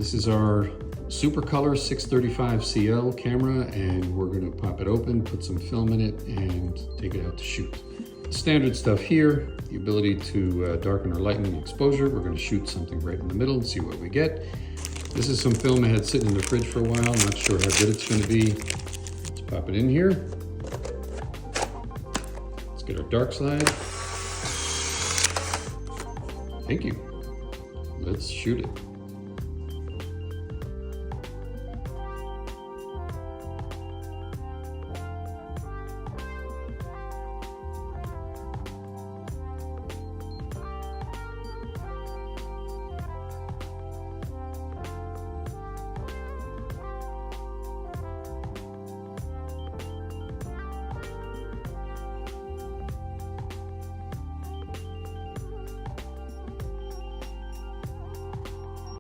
This is our Supercolor 635 CL camera, and we're going to pop it open, put some film in it, and take it out to shoot. Standard stuff here, the ability to darken or lighten the exposure. We're going to shoot something right in the middle and see what we get. This is some film I had sitting in the fridge for a while. I'm not sure how good it's going to be. Let's pop it in here. Let's get our dark slide. Thank you. Let's shoot it.